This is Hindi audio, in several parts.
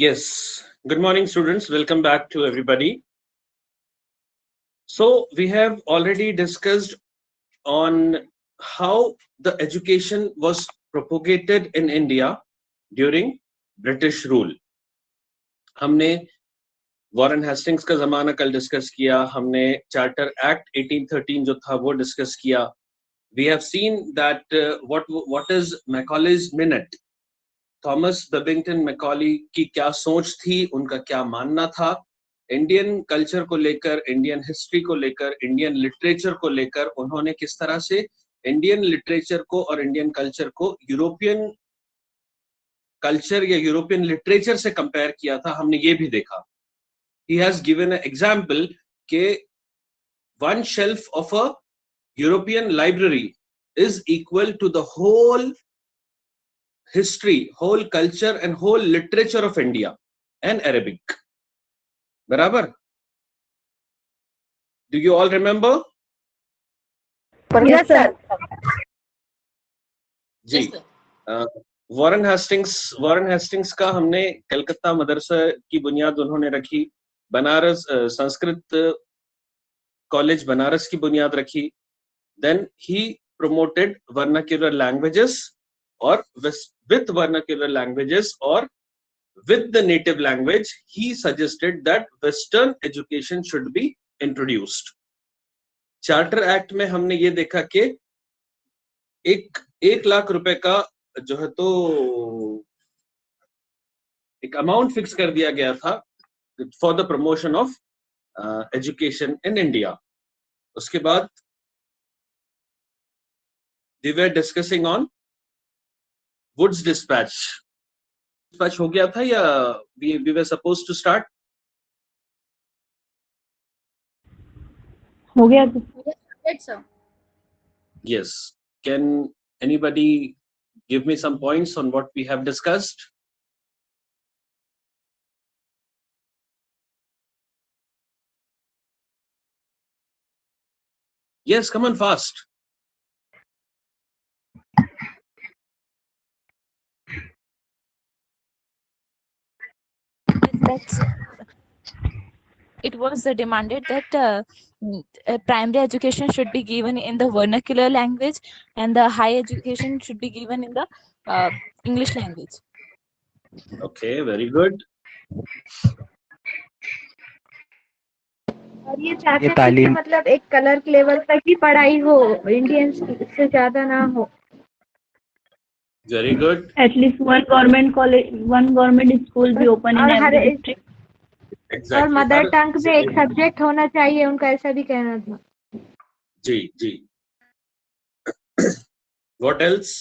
Yes, good morning, students. Welcome back to everybody. So, we have already discussed on how the education was propagated in India during British rule. हमने वॉरेन हेस्टिंग्स का जमाना कल डिस्कस किया, हमने चार्टर एक्ट 1813 जो था वो डिस्कस किया. We have seen that what is Macaulay's Minute. Thomas Babington Macaulay की क्या सोच थी, उनका क्या मानना था इंडियन कल्चर को लेकर, इंडियन हिस्ट्री को लेकर, इंडियन लिटरेचर को लेकर. उन्होंने किस तरह से इंडियन लिटरेचर को और इंडियन कल्चर को यूरोपियन कल्चर या यूरोपियन लिटरेचर से कंपेयर किया था, हमने ये भी देखा. He has given an example के one shelf of a European library is equal to the whole history, whole culture and whole literature of India and Arabic. Barabar? Do you all remember? Yes, sir. Ji. Warren Hastings का हमने कलकत्ता मदरसा की बुनियाद उन्होंने रखी, बनारस संस्कृत कॉलेज बनारस की बुनियाद रखी. Then he promoted vernacular languages or with vernacular languages or with the native language. He suggested that Western education should be introduced. Charter act में हमने ये देखा कि एक लाख रुपए का जो है तो एक अमाउंट फिक्स कर दिया गया था for the promotion of education in India. उसके बाद we were discussing on Wood's dispatch. Dispatch हो गया था या we were supposed to start? हो गया था. Yes, sir. Yes. Can anybody give me some points on what we have discussed? Yes, come on fast. It was demanded that primary education should be given in the vernacular language and the high education should be given in the English language. Okay, very good. और ये चाहते थे कि मतलब एक कलर लेवल तक ही पढ़ाई हो, इंडियंस से ज्यादा ना हो. Very good. At least one government college, one government school be open in every district. Exactly. और मदर टंग पे एक सब्जेक्ट होना चाहिए, उनका ऐसा भी कहना था. जी जी. What else?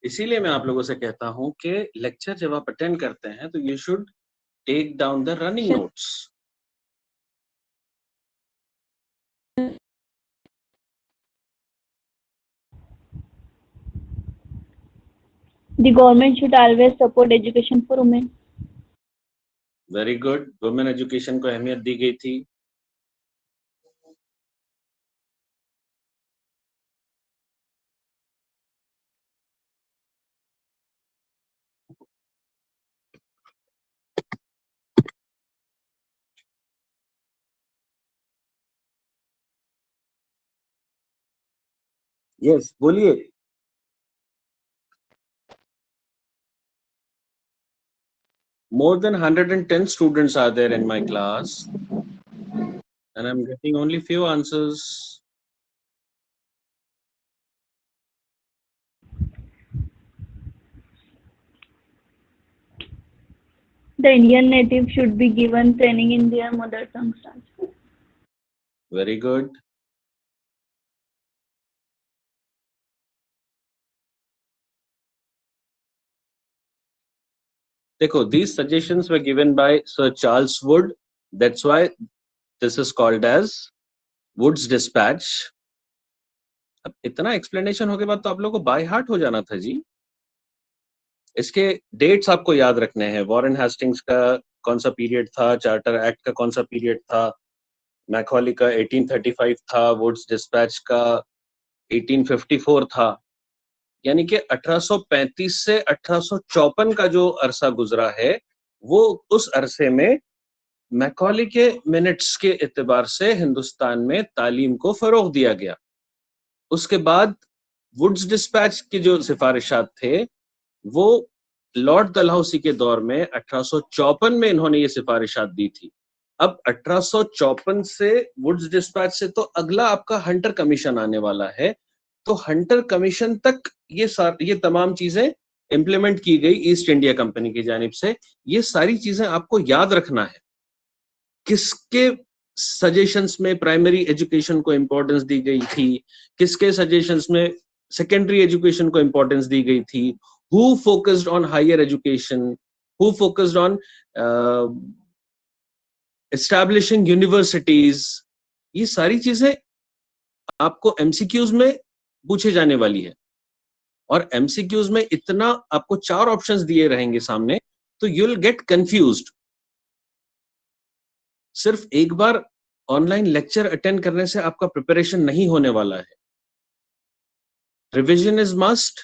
इसीलिए मैं आप लोगों से कहता हूं कि लेक्चर जब आप अटेंड करते हैं तो you should take down the running notes. The government should always support education for women. Very good. Women education को अहमियत दी गई थी. यस, बोलिए. More than 110 students are there in my class and I'm getting only few answers. The Indian native should be given training in their mother tongue. Very good. देखो, these suggestions were given by Sir Charles Wood. That's why this is called as Wood's dispatch. अब इतना एक्सप्लेनेशन होने के बाद तो आप लोगों को बाय हार्ट हो जाना था जी. इसके डेट्स आपको याद रखने हैं. वॉरेन हेस्टिंग्स का कौन सा पीरियड था, चार्टर एक्ट का कौन सा पीरियड था, मैकॉली का 1835 था, वुड्स डिस्पैच का 1854 था, यानी कि 1835 से 1854 का जो अरसा गुजरा है, वो उस अरसे में मैकॉली के मिनट्स के एतबार से हिंदुस्तान में तालीम को फरोग दिया गया। उसके बाद वुड्स डिस्पैच के जो सिफारिशात थे वो लॉर्ड डलहौसी के दौर में 1854 में इन्होंने ये सिफारिशात दी थी। अब 1854 से वुड्स डिस्पैच से तो अगला आपका हंटर कमीशन आने वाला है, तो हंटर कमीशन तक ये तमाम चीजें इंप्लीमेंट की गई ईस्ट इंडिया कंपनी की जानिब से। ये सारी चीजें आपको याद रखना है। किसके सजेशंस में प्राइमरी एजुकेशन को इंपॉर्टेंस दी गई थी, किसके सजेशंस में सेकेंडरी एजुकेशन को इंपॉर्टेंस दी गई थी, who focused on higher education, who focused on establishing universities, ये सारी चीजें आपको एमसीक्यूज में पूछे जाने वाली है। और एमसीक्यूज में इतना आपको 4 ऑप्शंस दिए रहेंगे सामने, तो यू विल गेट कंफ्यूज्ड। सिर्फ एक बार ऑनलाइन लेक्चर अटेंड करने से आपका प्रिपरेशन नहीं होने वाला है। Revision is must,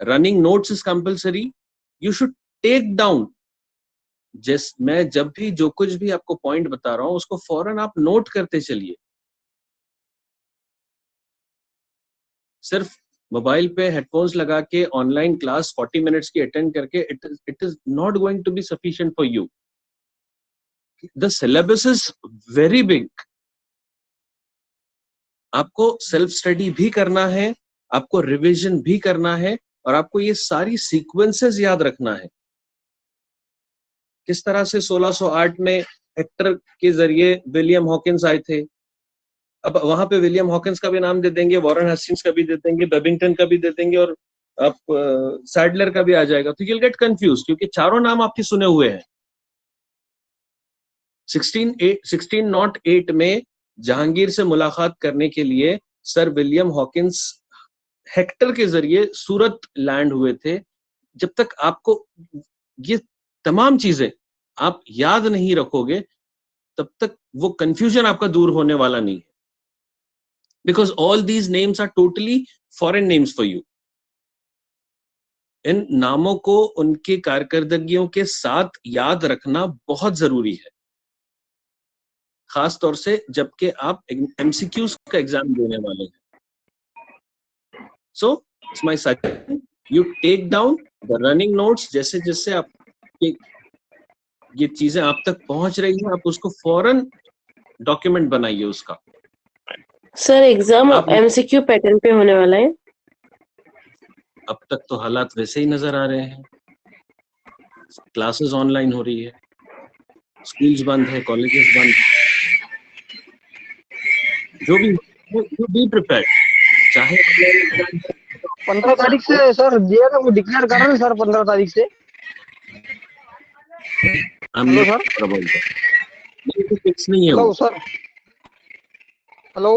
running notes is compulsory, you should take down. मैं जब भी जो कुछ भी आपको पॉइंट बता रहा हूं उसको फौरन आप नोट करते चलिए। सिर्फ मोबाइल पे हेडफोन्स लगा के ऑनलाइन क्लास 40 मिनट्स की अटेंड करके it is not going to be sufficient for you. The syllabus is very big. आपको सेल्फ स्टडी भी करना है, आपको रिवीजन भी करना है, और आपको ये सारी सीक्वेंसेस याद रखना है। किस तरह से 1608 में हेक्टर के जरिए विलियम हॉकिंस आए थे। अब वहां पे विलियम हॉकिंस का भी नाम दे देंगे, वॉरेन हेस्टिंग्स का भी दे देंगे, बेबिंगटन का भी दे देंगे, और आप सैडलर का भी आ जाएगा, तो यू विल गेट कंफ्यूज, क्योंकि चारों नाम आपके सुने हुए हैं। 1608 में जहांगीर से मुलाकात करने के लिए सर विलियम हॉकिंस हेक्टर के जरिए सूरत लैंड हुए थे। जब तक आपको ये तमाम चीजें आप याद नहीं रखोगे, तब तक वो कंफ्यूजन आपका दूर होने वाला नहीं है, because all these names are totally foreign names for you. इन नामों को उनके कारकर्दगियों के साथ याद रखना बहुत जरूरी है, खास तौर से जबकि आप एमसीक्यूज का एग्जाम देने वाले हैं। So it's my suggestion, you take down the running notes. जैसे जैसे आप ये चीजें आप तक पहुंच रही है, आप उसको फौरन डॉक्यूमेंट बनाइए उसका। सर एग्जाम एमसीक्यू पैटर्न पे होने वाला है? अब तक तो हालात वैसे ही नजर आ रहे हैं। क्लासेस ऑनलाइन हो रही है, स्कूल्स बंद है, कॉलेजेस बंद, जो भी बी प्रिपेयर्ड। चाहे 15 तारीख से सर दिया था, वो डिक्लेयर कर रहे हैं सर 15 तारीख से। हेलो सर, ये फिक्स नहीं है। Hello sir, hello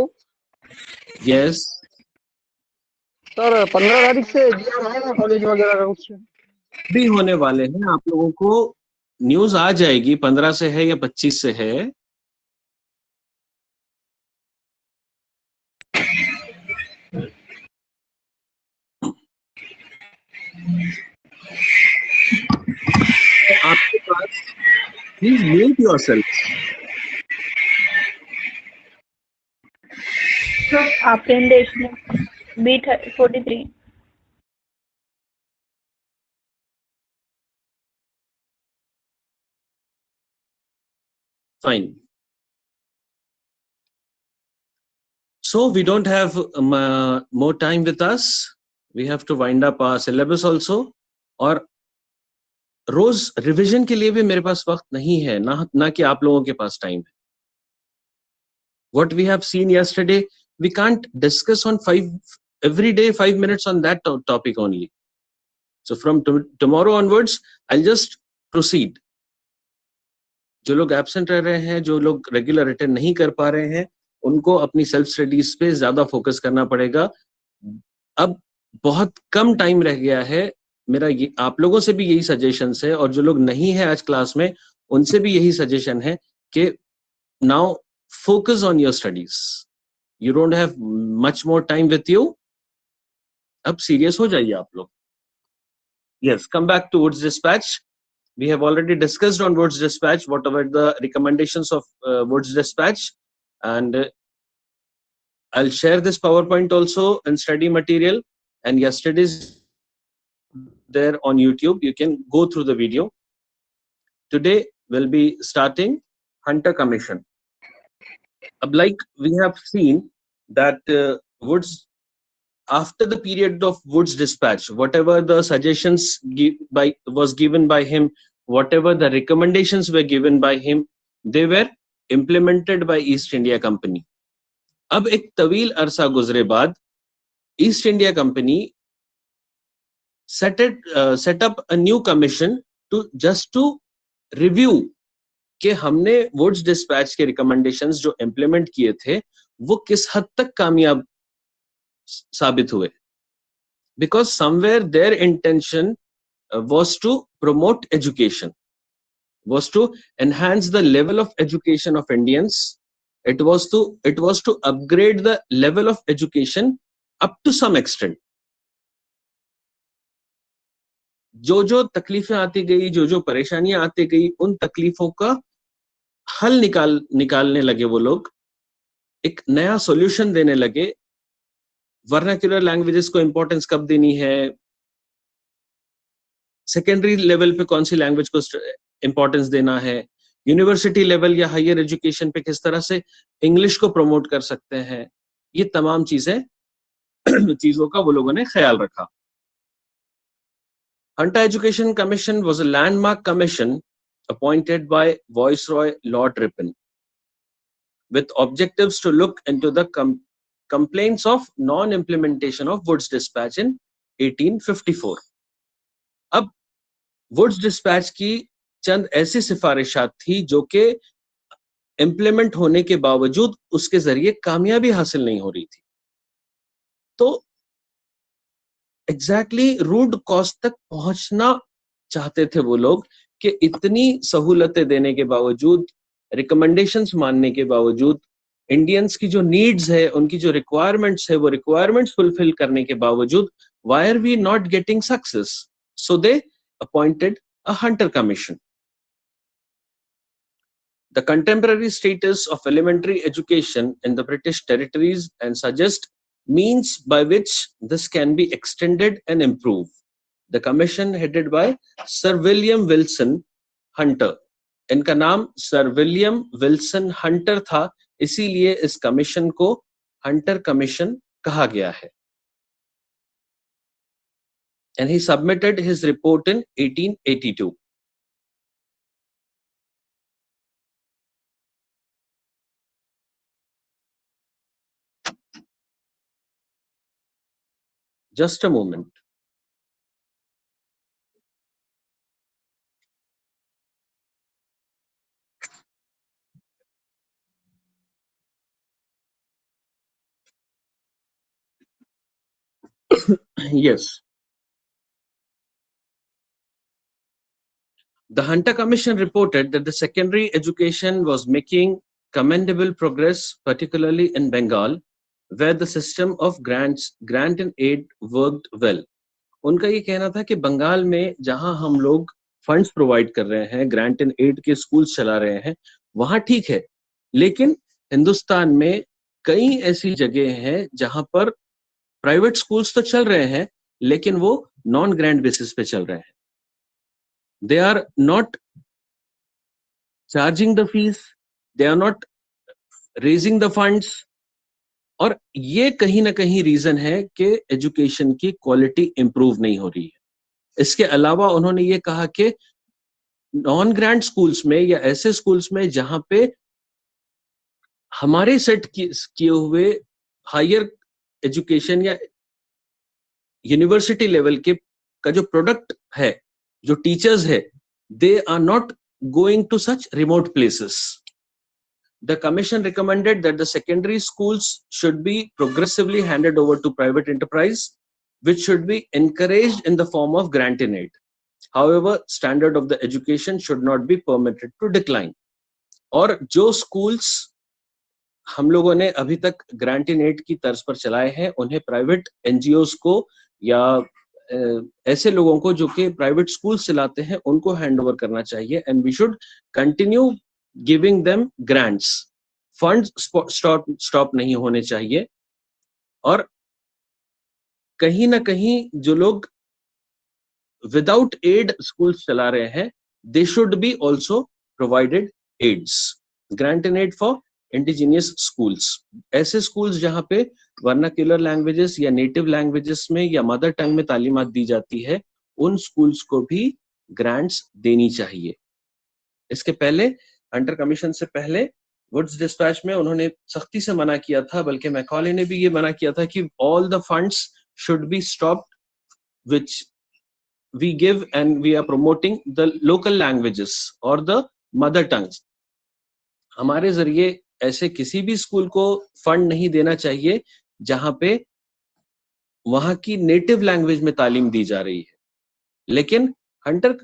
yes sir, 15 तारीख से दिया रहेगा कॉलेज वगैरह का कुछ भी होने वाले हैं। आप लोगों को न्यूज आ जाएगी, 15 से है या 25 से है। आपके पास प्लीज म्यूट योरसेल्फ। आप B43 Fine. So we don't have more time with us. We have to wind up our syllabus also. और रोज रिवीजन के लिए भी मेरे पास वक्त नहीं है, ना कि आप लोगों के पास टाइम है। What we have seen yesterday, we can't discuss on every day 5 minutes on that topic only. So from tomorrow onwards, I'll just proceed. जो लोग एब्सेंट रह रहे हैं, जो लोग रेगुलर अटेंड नहीं कर पा रहे हैं, उनको अपनी सेल्फ स्टडीज पे ज्यादा फोकस करना पड़ेगा। अब बहुत कम टाइम रह गया है। मेरा ये आप लोगों से भी यही सजेशन है, और जो लोग नहीं है आज क्लास में उनसे भी यही सजेशन है कि now focus on your studies. You don't have much more time with you. अब serious हो जाइए आप लोग. Yes, come back to Woods Dispatch. We have already discussed on Woods Dispatch what are the recommendations of Woods Dispatch, and I'll share this PowerPoint also in study material, and yesterday's there on YouTube. You can go through the video. Today we'll be starting Hunter Commission. Like we have seen that Woods, after the period of Woods Dispatch, whatever the suggestions was given by him, whatever the recommendations were given by him, they were implemented by East India Company. अब एक तवील अरसा गुजरे बाद east India company set up a new commission to review कि हमने वुड्स डिस्पैच के रिकमेंडेशंस जो इम्प्लीमेंट किए थे वो किस हद तक कामयाब साबित हुए. Because somewhere their intention was to promote education, was to enhance the level of education of Indians. It was to upgrade the level of education up to some extent. जो तकलीफें आती गई, जो परेशानियां आती गई, उन तकलीफों का हल निकालने लगे वो लोग, एक नया सॉल्यूशन देने लगे. वर्नाक्युलर लैंग्वेजेस को इंपॉर्टेंस कब देनी है, सेकेंडरी लेवल पे कौन सी लैंग्वेज को इंपॉर्टेंस देना है, यूनिवर्सिटी लेवल या हायर एजुकेशन पे किस तरह से इंग्लिश को प्रमोट कर सकते हैं, ये तमाम चीजों का वो लोगों ने ख्याल रखा. Hunter Education Commission was a landmark commission appointed by Viceroy Lord Ripon with objectives to look into the complaints of non-implementation of Woods Dispatch in 1854. अब Woods Dispatch की चंद ऐसी सिफारिशात थी जो कि इम्प्लीमेंट होने के बावजूद उसके जरिए कामयाबी हासिल नहीं हो रही थी. तो एग्जैक्टली रूट कॉज तक पहुंचना चाहते थे वो लोग कि इतनी सहूलतें देने के बावजूद, रिकमेंडेशंस मानने के बावजूद, इंडियंस की जो नीड्स है, उनकी जो रिक्वायरमेंट्स है, वो रिक्वायरमेंट्स फुलफिल करने के बावजूद why are we not getting success. So they appointed a Hunter Commission. The contemporary status of elementary education in the British territories and suggest means by which this can be extended and improved. The commission headed by Sir William Wilson Hunter. इनका नाम Sir William Wilson Hunter था, इसीलिए इस कमीशन को हंटर कमीशन कहा गया है. And he submitted his report in 1882. Just a moment. Yes. The Hunter Commission reported that the secondary education was making commendable progress, particularly in Bengal, where the system of grant and aid worked well. उनका ये कहना था कि बंगाल में जहां हम लोग फंड्स प्रोवाइड कर रहे हैं, ग्रांट एंड एड के स्कूल्स चला रहे हैं, वहां ठीक है, लेकिन हिंदुस्तान में कई ऐसी जगह हैं जहां पर प्राइवेट स्कूल्स तो चल रहे हैं लेकिन वो नॉन ग्रांट बेसिस पे चल रहे हैं. They are not charging the fees, they are not raising the funds, और ये कहीं ना कहीं रीजन है कि एजुकेशन की क्वालिटी इंप्रूव नहीं हो रही है. इसके अलावा उन्होंने ये कहा कि नॉन ग्रांट स्कूल्स में या ऐसे स्कूल्स में जहां पे हमारे सेट किए हुए हायर एजुकेशन या यूनिवर्सिटी लेवल के का जो प्रोडक्ट है, जो टीचर्स है, they are not going to such remote places. The commission recommended that the secondary schools should be progressively handed over to private enterprise, which should be encouraged in the form of grant and aid. However, standard of the education should not be permitted to decline. और जो schools हम लोगों ने अभी तक ग्रांट इन एड की तर्ज पर चलाए हैं, उन्हें प्राइवेट एनजीओस को या ऐसे लोगों को जो कि प्राइवेट स्कूल चलाते हैं उनको हैंड ओवर करना चाहिए, and we should continue giving them grants. Fund stop नहीं होने चाहिए, और कहीं ना कहीं जो लोग विदाउट एड स्कूल्स चला रहे हैं, they should be also provided aids, grant in aid for indigenous schools. ऐसे स्कूल्स जहां पे वर्नाक्युलर लैंग्वेजेस या नेटिव लैंग्वेजेस में या मदर टंग में तालीमात दी जाती है, उन स्कूल्स को भी ग्रांट्स देनी चाहिए। इसके पहले हंटर कमीशन से पहले वुड्स डिस्पैच में उन्होंने सख्ती से मना किया था, बल्कि मैकॉले ने भी ये मना किया था कि all the funds should be stopped which we give and we are promoting the local languages or the mother tongues। हमारे जरिए ऐसे किसी भी स्कूल को फंड नहीं देना चाहिए जहां पे वहां की नेटिव लैंग्वेज में तालीम दी जा रही है। लेकिन हंटर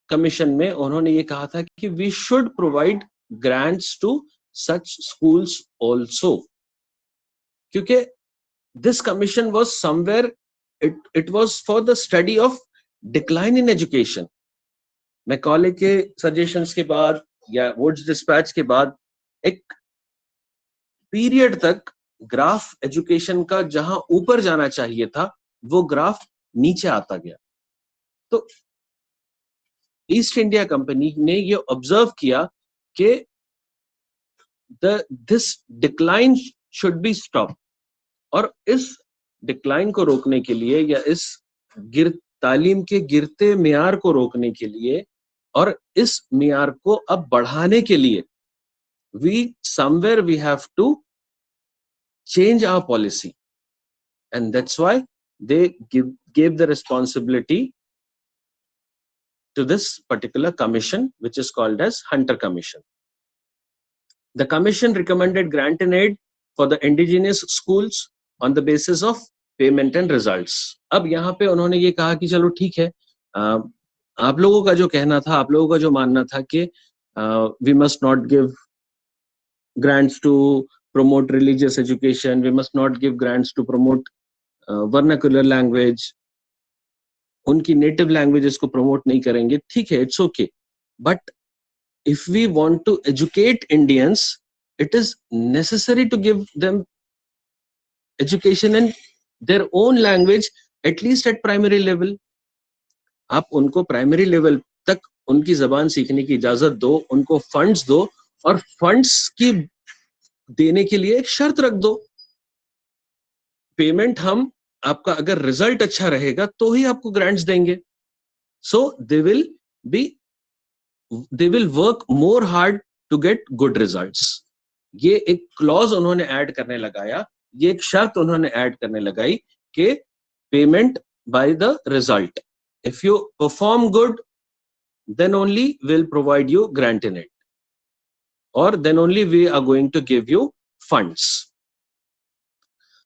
कमीशन में उन्होंने ये कहा था कि we should provide grants to such schools also, क्योंकि this commission was somewhere it was for the study of decline in education। Macaulay के सजेशंस के बाद या वुड्स डिस्पैच के बाद एक पीरियड तक ग्राफ एजुकेशन का जहां ऊपर जाना चाहिए था, वो ग्राफ नीचे आता गया। तो ईस्ट इंडिया कंपनी ने ये ऑब्जर्व किया कि this decline should be stop, और इस डिक्लाइन को रोकने के लिए या इस तालीम के गिरते मियार को रोकने के लिए और इस मियार को अब बढ़ाने के लिए we have to change our policy, and that's why they gave the responsibility to this particular commission, which is called as Hunter Commission. The commission recommended grant and aid for the indigenous schools on the basis of payment and results। अब यहाँ पे उन्होंने ये कहा कि चलो ठीक है, आप लोगों का जो कहना था, आप लोगों का जो मानना था कि we must not give grants to promote religious education, we must not give grants to promote vernacular language, उनकी native languages को promote नहीं करेंगे, ठीक है, it's okay, but if we want to educate Indians, it is necessary to give them education in their own language, at least at primary level। आप उनको प्राइमरी लेवल तक उनकी जबान सीखने की इजाजत दो, उनको फंड्स दो, और फंड्स की देने के लिए एक शर्त रख दो, पेमेंट हम आपका अगर रिजल्ट अच्छा रहेगा तो ही आपको ग्रांट्स देंगे। So they will work more hard to get good results. ये एक क्लॉज उन्होंने ऐड करने लगाया, ये एक शर्त उन्होंने ऐड करने लगाई कि payment by the result, if you perform good then only we'll provide you grant in it, or then only we are going to give you funds।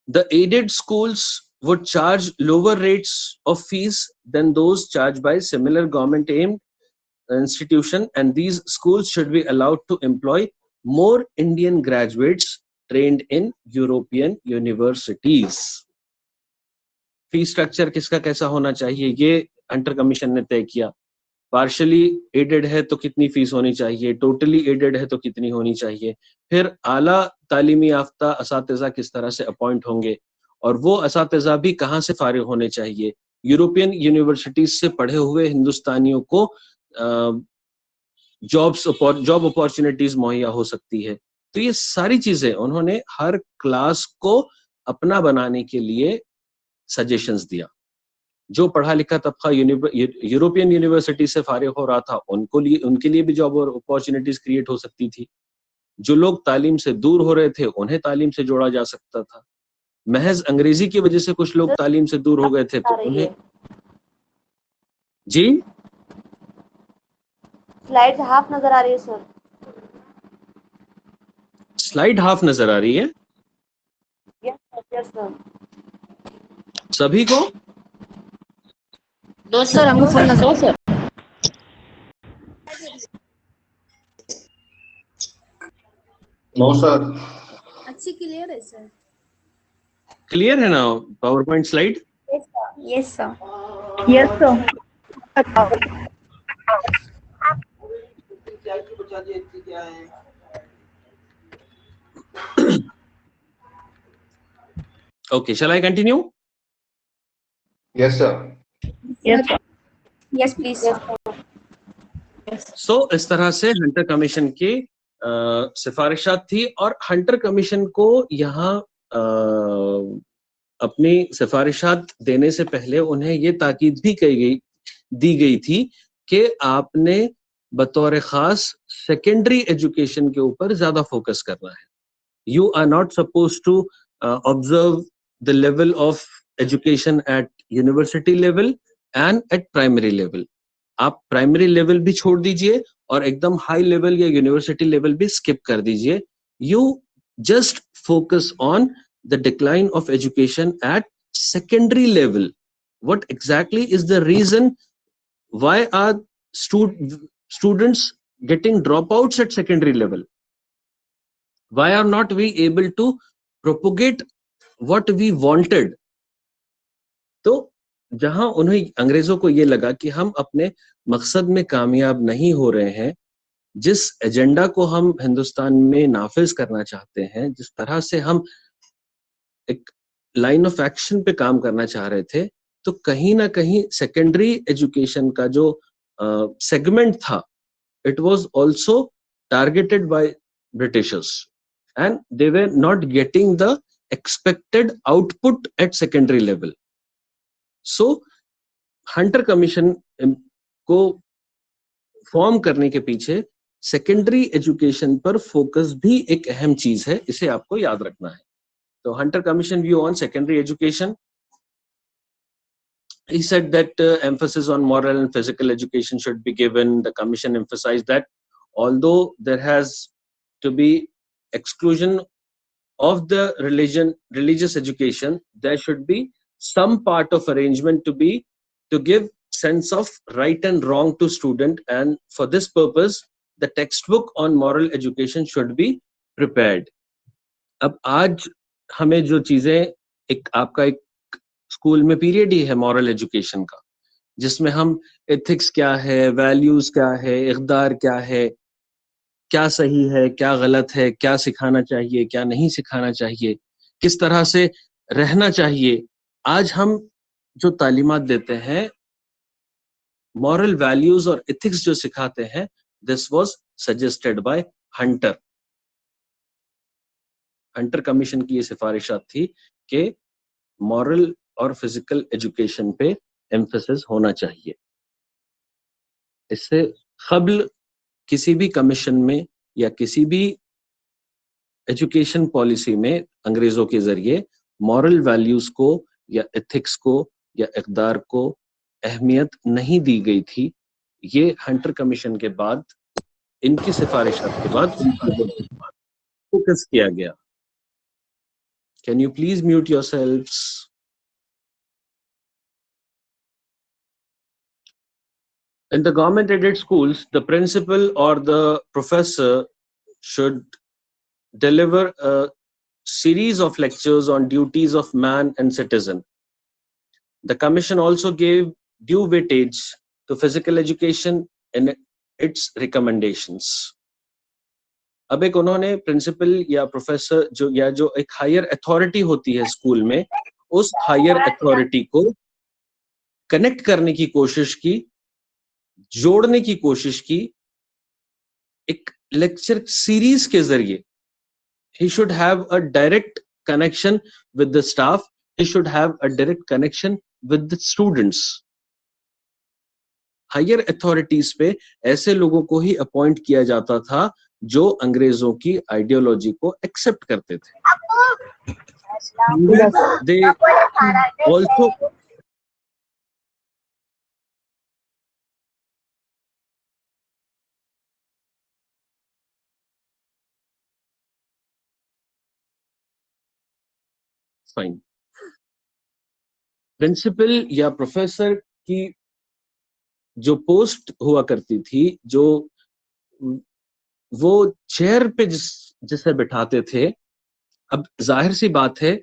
The aided schools would charge lower rates of fees than those charged by similar government aimed institution, and these schools should be allowed to employ more Indian graduates trained in European universities। Fee structure किसका कैसा होना चाहिए, ये हंटर कमीशन ने तय किया। पार्शली एडेड है तो कितनी फीस होनी चाहिए, टोटली एडेड है तो कितनी होनी चाहिए, फिर आला तालीमी याफ्ता असातिज़ा किस तरह से अपॉइंट होंगे, और वो असातिज़ा भी कहाँ से फारिग होने चाहिए। यूरोपियन यूनिवर्सिटीज से पढ़े हुए हिंदुस्तानियों को जॉब अपॉर्चुनिटीज मुहैया हो सकती है। तो ये सारी चीजें उन्होंने हर क्लास को अपना बनाने के लिए सजेशंस दिया। जो पढ़ा लिखा तबका यूरोपियन यूनिवर्सिटी से फारिग हो रहा था, उनके लिए भी जॉब अपॉर्चुनिटीज क्रिएट हो सकती थी। जो लोग तालीम से दूर हो रहे थे, उन्हें तालीम से जोड़ा जा सकता था। महज अंग्रेजी की वजह से कुछ लोग तालीम से दूर हो गए थे, तो उन्हें जी स्लाइड हाफ नजर आ रही है सर। स्लाइड हाफ नजर आ रही है? Yes sir. सभी को? नो सर, हमको फुल नजर सर। No sir. अच्छी क्लियर है सर। क्लियर है ना PowerPoint slide? Yes, sir. Yes sir. Okay, shall I continue? Yes, sir. Yes sir. Yes, please, sir. So इस तरह से हंटर कमीशन की सिफारिशात थी, और हंटर कमीशन को यहाँ अपनी सिफारिशात देने से पहले उन्हें ये ताकीद भी दी गई थी कि आपने बतौर खास सेकेंडरी एजुकेशन के ऊपर ज्यादा फोकस करना है. You are not supposed to observe the level of education at university level and at primary level. आप प्राइमरी लेवल भी छोड़ दीजिए और एकदम हाई लेवल या यूनिवर्सिटी लेवल भी स्किप कर दीजिए. You just focus on the decline of education at secondary level. What exactly is the reason why are students getting dropouts at secondary level? Why are not we able to propagate what we wanted? तो जहां उन्हें अंग्रेजों को ये लगा कि हम अपने मकसद में कामयाब नहीं हो रहे हैं, जिस एजेंडा को हम हिंदुस्तान में नाफिज करना चाहते हैं, जिस तरह से हम एक लाइन ऑफ एक्शन पे काम करना चाह रहे थे, तो कहीं ना कहीं सेकेंडरी एजुकेशन का जो सेगमेंट था, it was also targeted by Britishers and they were not getting the expected output at secondary level. So Hunter commission को फॉर्म करने के पीछे सेकेंडरी एजुकेशन पर फोकस भी एक अहम चीज है, इसे आपको याद रखना है. तो Hunter commission view on secondary education, he said that emphasis on moral and physical education should be given. The commission emphasized that although there has to be exclusion of the religious education, there should be some part of arrangement to give sense of right and wrong to student, and for this purpose the textbook on moral education should be prepared. अब आज हमें जो चीजें, एक आपका एक स्कूल में पीरियड ही है मॉरल एजुकेशन का, जिसमें हम एथिक्स क्या है, वैल्यूज क्या है, इक़दार क्या है, क्या सही है, क्या गलत है, क्या सिखाना चाहिए, क्या नहीं सिखाना चाहिए, किस तरह से रहना चाहिए. आज हम जो तालीमात देते हैं, मॉरल वैल्यूज और एथिक्स जो सिखाते हैं, this was suggested by Hunter. Hunter commission की ये सिफारिशात थी कि मॉरल और फिजिकल एजुकेशन पे एम्फेसिस होना चाहिए. इससे क़ब्ल किसी भी कमीशन में या किसी भी एजुकेशन पॉलिसी में अंग्रेजों के जरिए मॉरल वैल्यूज को या एथिक्स को या इक़दार को अहमियत नहीं दी गई थी. ये हंटर कमीशन के बाद, इनकी सिफारिशात के बाद फोकस किया गया. Can you please mute yourselves? In the government-aided schools, the principal or the professor should deliver a series of lectures on duties of man and citizen. The commission also gave due weightage to physical education in its recommendations. अब एक उन्होंने प्रिंसिपल या प्रोफेसर जो एक हायर अथॉरिटी होती है स्कूल में, उस हायर अथॉरिटी को कनेक्ट करने की कोशिश की, जोड़ने की कोशिश की एक लेक्चर सीरीज के जरिए. He should have a direct connection with the staff. He should have a direct connection with the students. Higher authorities पे ऐसे लोगों को ही अपॉइंट किया जाता था जो अंग्रेजों की आइडियोलॉजी को एक्सेप्ट करते थे. They also fine. प्रिंसिपल या प्रोफेसर की जो पोस्ट हुआ करती थी, जो वो चेयर पे जिसे बिठाते थे, अब जाहिर सी बात है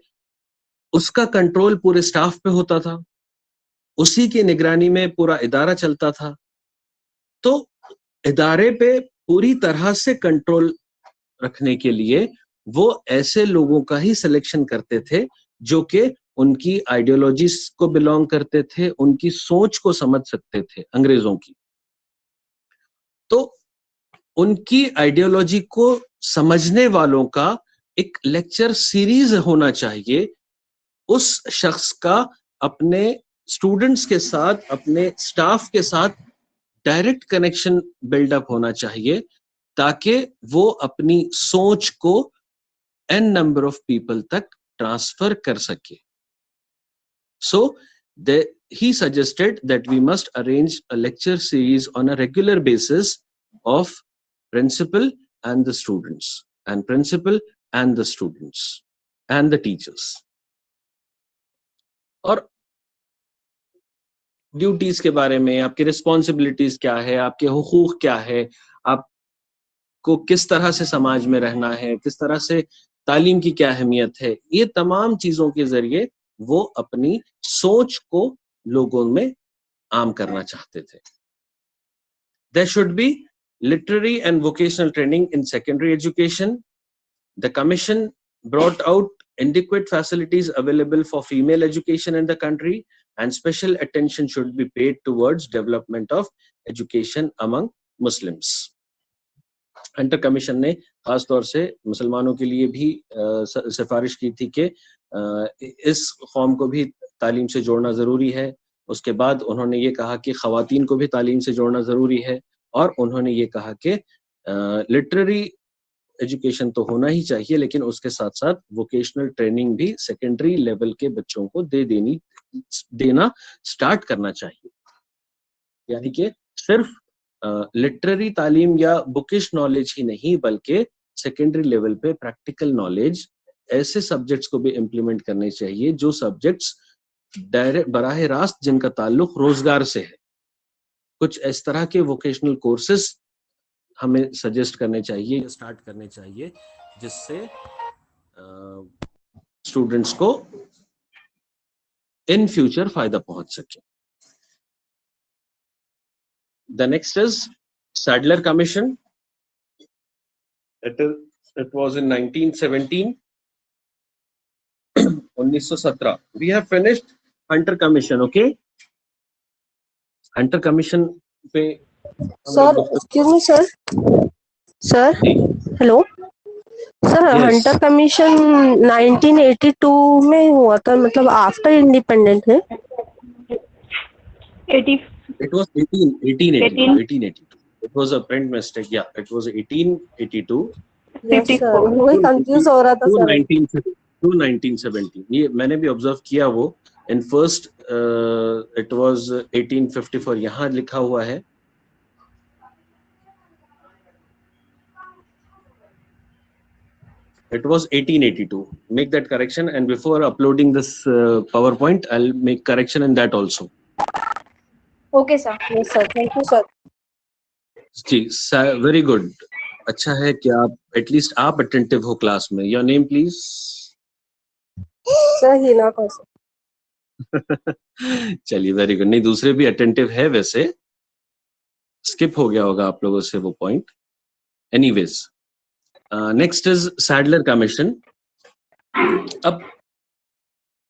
उसका कंट्रोल पूरे स्टाफ पे होता था, उसी की निगरानी में पूरा इदारा चलता था, तो इदारे पे पूरी तरह से कंट्रोल रखने के लिए वो ऐसे लोगों का ही सिलेक्शन करते थे जो कि उनकी आइडियोलॉजीज को बिलोंग करते थे, उनकी सोच को समझ सकते थे अंग्रेजों की। तो उनकी आइडियोलॉजी को समझने वालों का एक लेक्चर सीरीज होना चाहिए, उस शख्स का अपने स्टूडेंट्स के साथ, अपने स्टाफ के साथ डायरेक्ट कनेक्शन बिल्डअप होना चाहिए, ताकि वो अपनी सोच को n नंबर ऑफ पीपल तक ट्रांसफर कर सके। So he suggested that we must arrange a lecture series on a regular basis of principal and the students, and principal and the students and the teachers. और ड्यूटीज के बारे में, आपकी रिस्पॉन्सिबिलिटीज क्या है, आपके हुकूक क्या है, आपको किस तरह से समाज में रहना है, किस तरह से तालीम की क्या अहमियत है, ये तमाम चीजों के जरिए वो अपनी सोच को लोगों में आम करना चाहते थे। There should be literary and vocational training in secondary education. The commission brought out adequate facilities available for female education in the country, and special attention should be paid towards development of education among Muslims. Hunter commission ने खास तौर से मुसलमानों के लिए भी सिफारिश की थी कि इस कौम को भी तालीम से जोड़ना जरूरी है। उसके बाद उन्होंने ये कहा कि ख़वातीन को भी तालीम से जोड़ना जरूरी है, और उन्होंने ये कहा कि लिटरेरी एजुकेशन तो होना ही चाहिए, लेकिन उसके साथ साथ वोकेशनल ट्रेनिंग भी सेकेंडरी लेवल के बच्चों को देना स्टार्ट करना चाहिए। यानी कि सिर्फ लिटरेरी तालीम या बुकिश नॉलेज ही नहीं, बल्कि सेकेंडरी लेवल पे प्रैक्टिकल नॉलेज, ऐसे सब्जेक्ट्स को भी इम्प्लीमेंट करने चाहिए जो सब्जेक्ट्स डायरेक्ट बराह रास्त जिनका ताल्लुक रोजगार से है। कुछ इस तरह के वोकेशनल कोर्सेज हमें सजेस्ट करने चाहिए, स्टार्ट करने चाहिए, जिससे स्टूडेंट्स को इन फ्यूचर फायदा पहुंच सके। The next is Sadler Commission. It was in 1917. 1917. We have finished Hunter Commission, okay? Hunter Commission पे Sir, excuse me, sir. Sir, hello. Sir, Yes. Hunter commission 1982 में हुआ था, मतलब आफ्टर इंडिपेंडेंट है। 80 It was 1882. It was a print mistake. Yeah, it was 1882 Yes, sir. वही कंफ्यूज हो रहा था to सर। 1917. ये मैंने भी ऑब्जर्व किया वो। In first it was 1854. यहाँ लिखा हुआ है। It was 1882. Make that correction, and before uploading this PowerPoint, I'll make correction in that also. Okay, sir. Yes, sir. Thank you, sir. जी, वेरी गुड। अच्छा है कि आप एटलीस्ट आप अटेंटिव हो क्लास में। Your name please. Sir Hina Kaushal. चलिए, वेरी गुड। नहीं, दूसरे भी अटेंटिव है, वैसे स्किप हो गया होगा आप लोगों से वो point. Anyways, next is Sadler commission. अब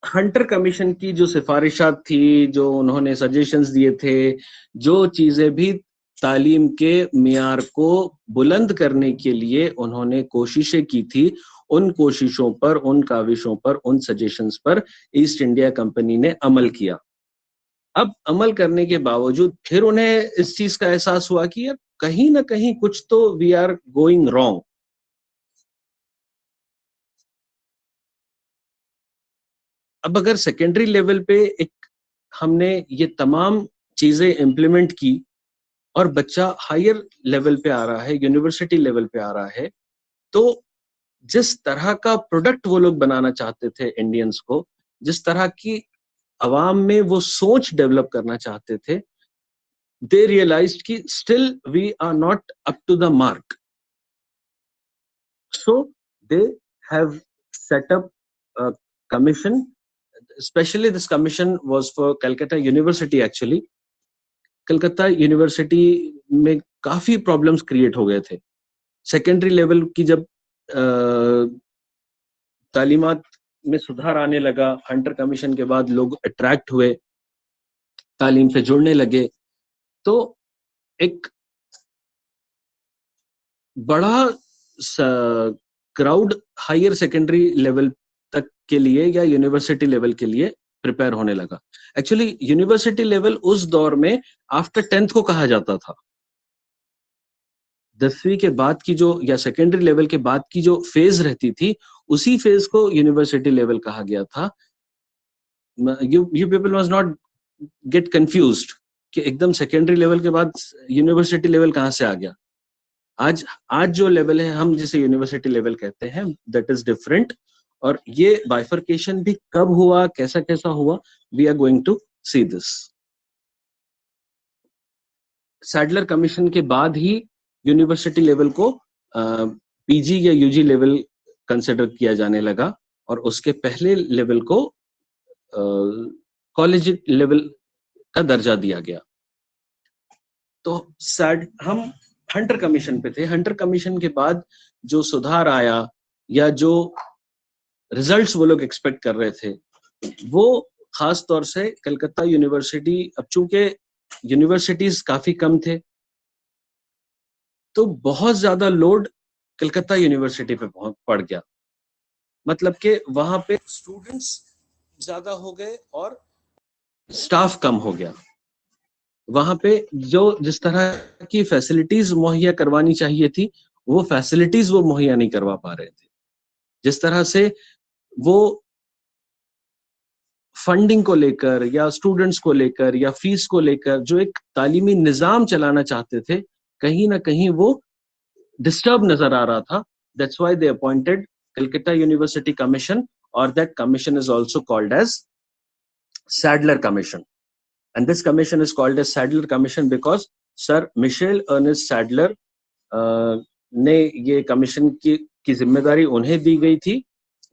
हंटर कमीशन की जो सिफारिशात थी, जो उन्होंने सजेशंस दिए थे, जो चीजें भी तालीम के मियार को बुलंद करने के लिए उन्होंने कोशिशें की थी, उन कोशिशों पर, उन काविशों पर, उन सजेशंस पर ईस्ट इंडिया कंपनी ने अमल किया। अब अमल करने के बावजूद फिर उन्हें इस चीज का एहसास हुआ कि यार कहीं ना कहीं कुछ तो वी आर गोइंग रॉन्ग। अब अगर सेकेंडरी लेवल पे एक हमने ये तमाम चीजें इंप्लीमेंट की और बच्चा हायर लेवल पे आ रहा है, यूनिवर्सिटी लेवल पे आ रहा है, तो जिस तरह का प्रोडक्ट वो लोग बनाना चाहते थे इंडियंस को, जिस तरह की अवाम में वो सोच डेवलप करना चाहते थे, दे रियलाइज्ड कि still we are not up to the mark. So they have set up a commission. Especially this commission was for Calcutta University actually. Calcutta university में काफी प्रॉब्लम्स क्रिएट हो गए थे. सेकेंडरी लेवल की जब तालीमात में सुधार आने लगा, हंटर कमीशन के बाद लोग अट्रैक्ट हुए, तालीम से जुड़ने लगे, तो एक बड़ा क्राउड हायर सेकेंडरी लेवल तक के लिए या यूनिवर्सिटी लेवल के लिए प्रिपेयर होने लगा. एक्चुअली यूनिवर्सिटी लेवल उस दौर में आफ्टर 10th को कहा जाता था. 10वीं के बाद की जो या सेकेंडरी लेवल के बाद की जो फेज रहती थी, उसी फेज को यूनिवर्सिटी लेवल कहा गया था. You people was not gate confused कि एकदम सेकेंडरी लेवल के बाद यूनिवर्सिटी लेवल कहां से आ गया. आज जो लेवल है हम जिसे यूनिवर्सिटी लेवल कहते हैं, दैट इज डिफरेंट. और ये बाइफर्केशन भी कब हुआ, कैसा कैसा हुआ, we are going to see this. Sadler commission के बाद ही यूनिवर्सिटी लेवल को पीजी या यूजी लेवल कंसिडर किया जाने लगा, और उसके पहले लेवल को कॉलेज लेवल का दर्जा दिया गया. तो हम हंटर कमीशन पे थे. हंटर कमीशन के बाद जो सुधार आया या जो रिजल्ट्स वो लोग एक्सपेक्ट कर रहे थे, वो खास तौर से कलकत्ता यूनिवर्सिटी, अब चूंकि यूनिवर्सिटीज काफी कम थे तो बहुत ज्यादा लोड कलकत्ता यूनिवर्सिटी पे पड़ गया. मतलब कि वहां पे स्टूडेंट्स ज्यादा हो गए और स्टाफ कम हो गया. वहां पे जो जिस तरह की फैसिलिटीज मुहैया करवानी चाहिए थी, वो फैसिलिटीज वो मुहैया नहीं करवा पा रहे थे. जिस तरह से वो फंडिंग को लेकर या स्टूडेंट्स को लेकर या फीस को लेकर जो एक तालीमी निजाम चलाना चाहते थे, कहीं ना कहीं वो डिस्टर्ब नजर आ रहा था. That's why they appointed Calcutta university commission, और that commission is also called as Sadler commission. And this commission is called as Sadler Commission because Sir Michel Ernest Sadler ने ये कमीशन की जिम्मेदारी उन्हें दी गई थी,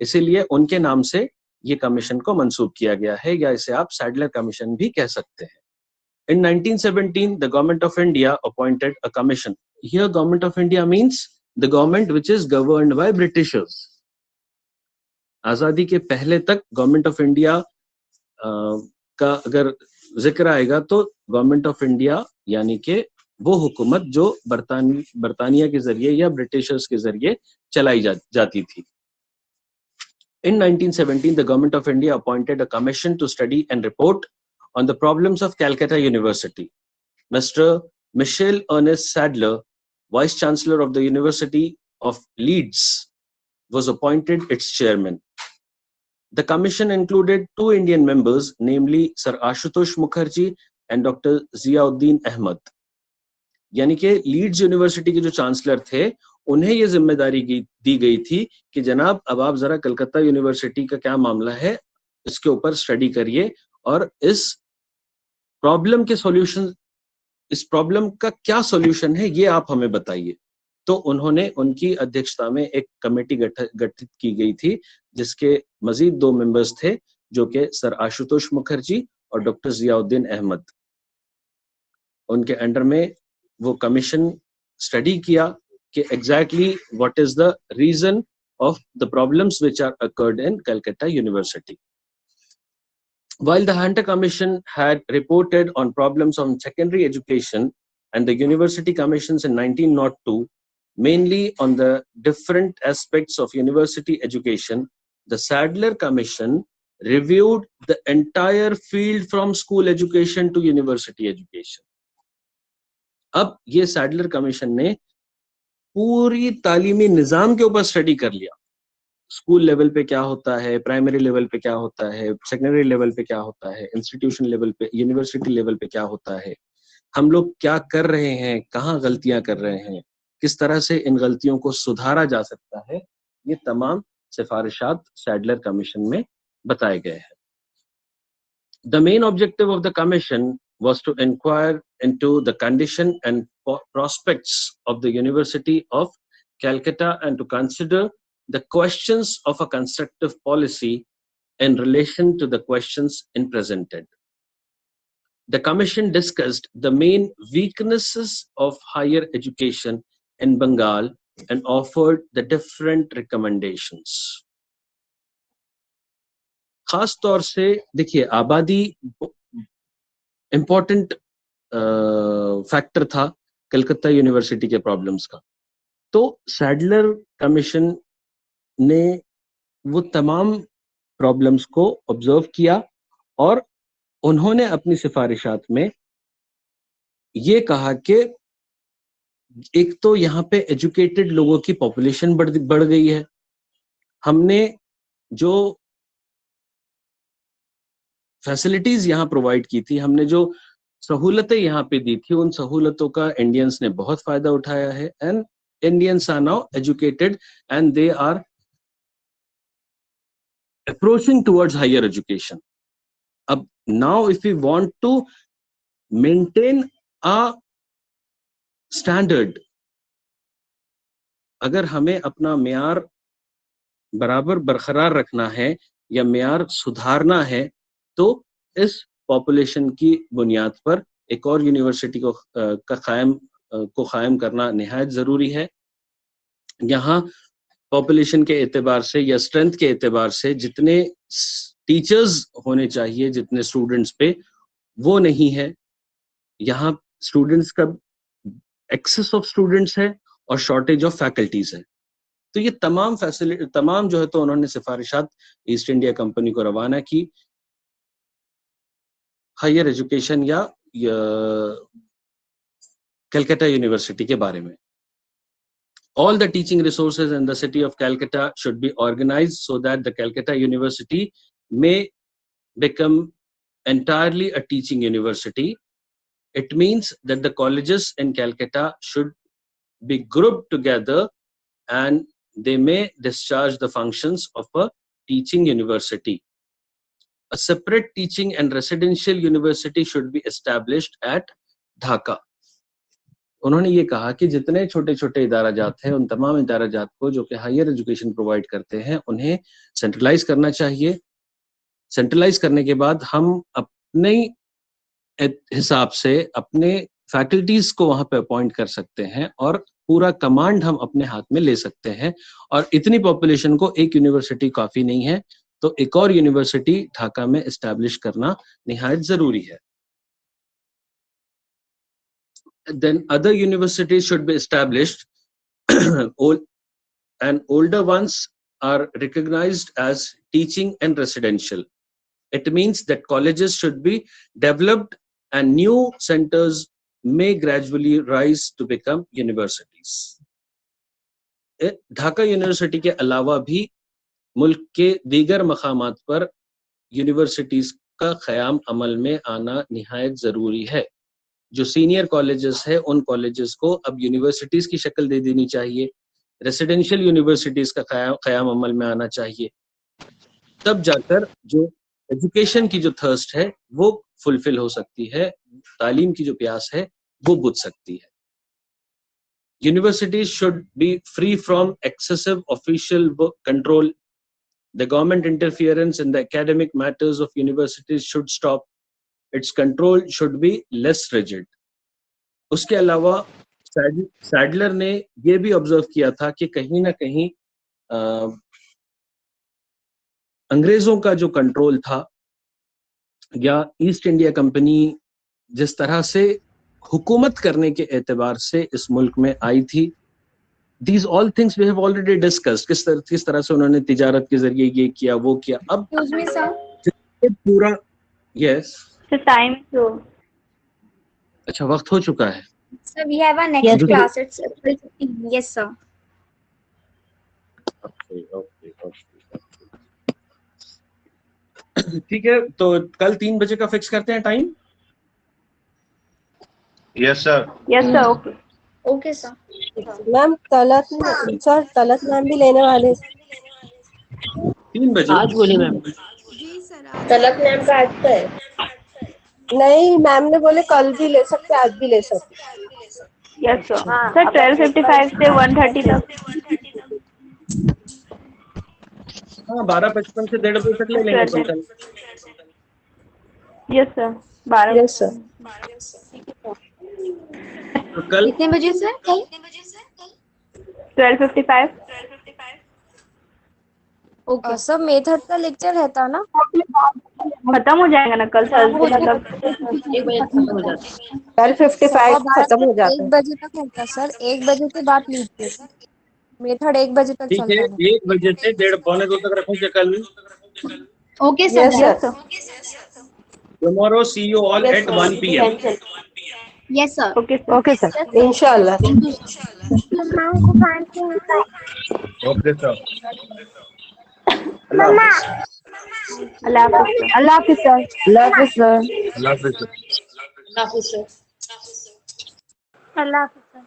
इसीलिए उनके नाम से ये कमीशन को मंसूब किया गया है, या इसे आप सैडलर कमीशन भी कह सकते हैं. In 1917, the government of India appointed a commission. Here, government of India means the government which is governed by Britishers. आजादी के पहले तक गवर्नमेंट ऑफ इंडिया का अगर जिक्र आएगा तो गवर्नमेंट ऑफ इंडिया यानी कि वो हुकूमत जो बरतानिया के जरिए या ब्रिटिशर्स के जरिए चलाई जाती थी. In 1917, the government of India appointed a commission to study and report on the problems of Calcutta University. Mr. Michel Ernest Sadler, Vice Chancellor of the University of Leeds, was appointed its chairman. The commission included two Indian members, namely Sir Ashutosh Mukherjee and Dr. Ziauddin Ahmed. यानी कि लीड्स यूनिवर्सिटी के जो चांसलर थे, उन्हें ये जिम्मेदारी दी गई थी कि जनाब अब आप जरा कलकत्ता यूनिवर्सिटी का क्या मामला है, इसके ऊपर स्टडी करिए और इस प्रॉब्लम का क्या सॉल्यूशन है ये आप हमें बताइए. तो उन्होंने उनकी अध्यक्षता में एक कमेटी गठित की गई थी, जिसके मजीद दो मेंबर्स थे, जो कि सर आशुतोष मुखर्जी और डॉक्टर जियाउद्दीन अहमद. उनके अंडर में वो कमीशन स्टडी किया कि exactly what is the reason of the problems which are occurred in Calcutta University. While the Hunter Commission had reported on problems on secondary education and the university commissions in 1902, mainly on the different aspects of university education, the Sadler Commission reviewed the entire field from school education to university education. अब ये सैडलर कमीशन ने पूरी तालीमी निजाम के ऊपर स्टडी कर लिया. स्कूल लेवल पे क्या होता है, प्राइमरी लेवल पे क्या होता है, सेकेंडरी लेवल पे क्या होता है, इंस्टीट्यूशन लेवल पे, यूनिवर्सिटी लेवल पे क्या होता है, हम लोग क्या कर रहे हैं, कहाँ गलतियां कर रहे हैं, किस तरह से इन गलतियों को सुधारा जा सकता है, ये तमाम सिफारिशात सैडलर कमीशन में बताए गए हैं. The main objective of the commission was to inquire into the condition and prospects of the University of Calcutta and to consider the questions of a constructive policy in relation to the questions in presented. The commission discussed the main weaknesses of higher education in Bengal and offered the different recommendations. खास तौर से देखिए आबादी इम्पोर्टेंट फैक्टर था कलकत्ता यूनिवर्सिटी के प्रॉब्लम्स का, तो सैडलर कमीशन ने वो तमाम प्रॉब्लम्स को ऑब्जर्व किया और उन्होंने अपनी सिफारिशात में ये कहा कि एक तो यहाँ पे एजुकेटेड लोगों की पॉपुलेशन बढ़ गई है, हमने जो फैसिलिटीज यहाँ प्रोवाइड की थी, हमने जो सहूलतें यहाँ पे दी थी, उन सहूलतों का इंडियंस ने बहुत फायदा उठाया है and Indians are now educated and they are approaching towards higher education. अब now if we want to maintain a standard, अगर हमें अपना म्यार बराबर बरकरार रखना है या म्यार सुधारना है, तो इस पॉपुलेशन की बुनियाद पर एक और यूनिवर्सिटी को कायम करना निहायत जरूरी है। यहाँ पॉपुलेशन के एतबार से या स्ट्रेंथ के एतबार से जितने टीचर्स होने चाहिए जितने स्टूडेंट्स पे, वो नहीं है। यहाँ स्टूडेंट्स का एक्सेस ऑफ स्टूडेंट्स है और शॉर्टेज ऑफ फैकल्टीज है। तो ये तमाम जो है तो उन्होंने सिफारिशात ईस्ट इंडिया कंपनी को रवाना की हायर एजुकेशन या कलकत्ता यूनिवर्सिटी के बारे में। All the teaching resources in the city of Calcutta should be organized so that the Calcutta University may become entirely a teaching university. It means that the colleges in Calcutta should be grouped together and they may discharge the functions of a teaching university. A separate teaching and residential university should be established at Dhaka. उन्होंने ये कहा कि जितने छोटे छोटे इदारा जात हैं, उन तमाम इदारा जात को जो कि हायर एजुकेशन प्रोवाइड करते हैं, उन्हें सेंट्रलाइज करना चाहिए। सेंट्रलाइज करने के बाद हम अपने हिसाब से अपने फैकल्टीज को वहां पे अपॉइंट कर सकते हैं और पूरा कमांड हम अपने हाथ में ले सकते हैं। और इतनी पॉपुलेशन को एक यूनिवर्सिटी काफी नहीं है, तो एक और यूनिवर्सिटी ढाका में एस्टैब्लिश करना निहायत जरूरी है। Then other universities should be established and older ones are recognized as teaching and residential. It means that colleges should be developed and new centers may gradually rise to become universities. Dhaka university के अलावा भी मुल्क के दीगर मकामात पर यूनिवर्सिटीज का क़याम अमल में आना निहायत जरूरी है। जो सीनियर कॉलेजेस है उन कॉलेजेस को अब यूनिवर्सिटीज की शक्ल दे देनी चाहिए, रेसिडेंशियल यूनिवर्सिटीज का क़याम अमल में आना चाहिए, तब जाकर जो एजुकेशन की जो थर्स्ट है वो फुलफिल हो सकती है, तालीम की जो प्यास है वो बुझ सकती है। Universities should be free from excessive official control. The government interference in the academic matters of universities should stop. Its control should be less rigid. उसके अलावा सैडलर ने ये भी ऑब्जर्व किया था कि कहीं ना कहीं अंग्रेजों का जो कंट्रोल था या ईस्ट इंडिया कंपनी जिस तरह से हुकूमत करने के एतबार से इस मुल्क में आई थी, these all things we have already discussed. किस तरह से उन्होंने तिजारत के जरिए ये किया वो किया। अब पूरा yes The time is over. अच्छा वक्त हो चुका है। Sir, we have our next class. It's April 15. Yes, sir. ठीक है, तो कल 3 बजे का फिक्स करते हैं time. Yes, sir. Yes, sir. Okay. Okay, sir. Ma'am Talat ma'am भी लेने वाले 3 बजे आज बोले मैम। जी सर आज तलक मैम का आज का है। नहीं, मैम ने बोले कल भी ले सकते, आज भी ले सकते। यस सर सर 12:55 से 1:30 तक हाँ 12:55 से 1:30 बजे तक ले लेंगे function. Yes sir 12 yes sir. तो कल कितने बजे से कल 12:55 ओके सब मेथड का लेक्चर रहता ना खत्म हो जाएगा ना कल थर्सडे मतलब 12:55 खत्म हो जाता 1 है। बजे तक होता सर 1 बजे के बाद लीजिए मेथड 1 बजे तक ठीक है, चलता है 1 बजे से 1:30 तक रखेंगे कल। Okay yes yes sir. Sir Tomorrow see you all at 1 p.m. Yes sir okay sir okay sir इंशाल्लाह। Okay, sir. अल्लाह हाफिज़ सर। अल्लाह हाफिज सर। अल्लाह हाफिज सर। Allah Hafiz, sir. अल्लाह हाफिज़ सर।